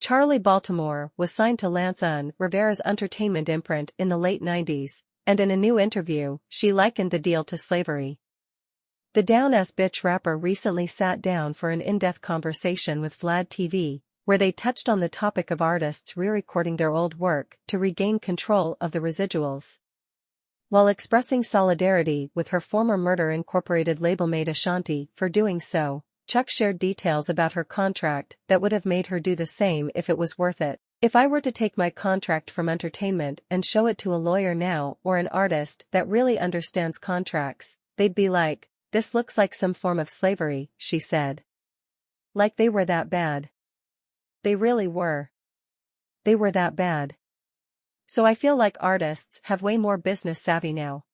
Charli Baltimore was signed to Lance Rivera's Untertaiment imprint in the late 90s, and in a new interview, she likened the deal to slavery. The down-ass bitch rapper recently sat down for an in-depth conversation with Vlad TV, where they touched on the topic of artists re-recording their old work to regain control of the residuals. While expressing solidarity with her former Murder Incorporated labelmate Ashanti for doing so, Chuck shared details about her contract that would have made her do the same if it was worth it. If I were to take my contract from Untertaiment and show it to a lawyer now or an artist that really understands contracts, they'd be like, "This looks like some form of slavery," she said. Like they were that bad. They really were. They were that bad. So I feel like artists have way more business savvy now.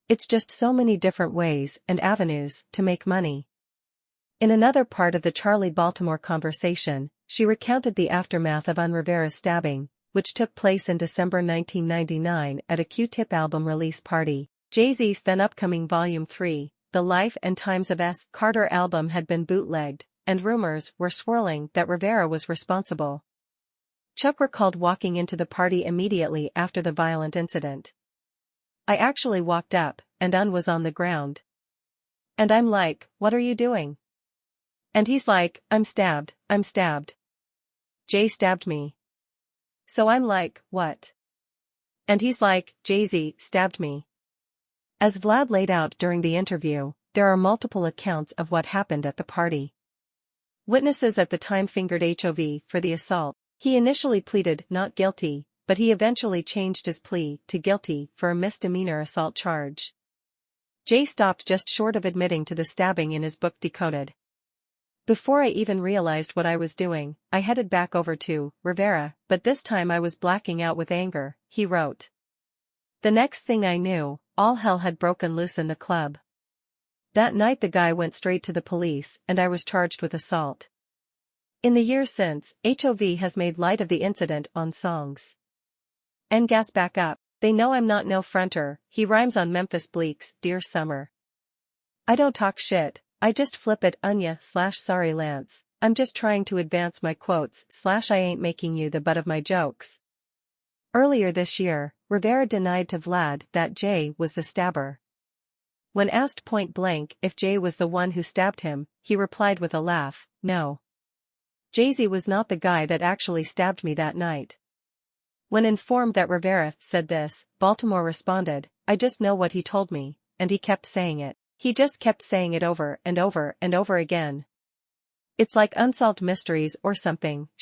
It's just so many different ways and avenues to make money. In another part of the Charli Baltimore conversation, she recounted the aftermath of Rivera's stabbing, which took place in December 1999 at a Q-Tip album release party. Jay-Z's then upcoming Volume 3, The Life and Times of S. Carter album had been bootlegged, and rumors were swirling that Rivera was responsible. Chuck recalled walking into the party immediately after the violent incident. "I actually walked up, and was on the ground. And I'm like, 'What are you doing?' And he's like, 'I'm stabbed, I'm stabbed. Jay stabbed me.' So I'm like, 'What?' And he's like, 'Jay-Z stabbed me.'" As Vlad laid out during the interview, there are multiple accounts of what happened at the party. Witnesses at the time fingered HOV for the assault. He initially pleaded not guilty, but he eventually changed his plea to guilty for a misdemeanor assault charge. Jay stopped just short of admitting to the stabbing in his book Decoded. "Before I even realized what I was doing, I headed back over to Rivera, but this time I was blacking out with anger," he wrote. "The next thing I knew, all hell had broken loose in the club. That night the guy went straight to the police and I was charged with assault." In the years since, HOV has made light of the incident on songs. "And gas back up, they know I'm not no fronter," he rhymes on Memphis Bleak's Dear Summer. "I don't talk shit, I just flip it /sorry Lance, I'm just trying to advance my quotes / I ain't making you the butt of my jokes." Earlier this year, Rivera denied to Vlad that Jay was the stabber. When asked point blank if Jay was the one who stabbed him, he replied with a laugh, "No. Jay-Z was not the guy that actually stabbed me that night." When informed that Rivera said this, Baltimore responded, "I just know what he told me, and he kept saying it. He just kept saying it over and over and over again. It's like unsolved mysteries or something," she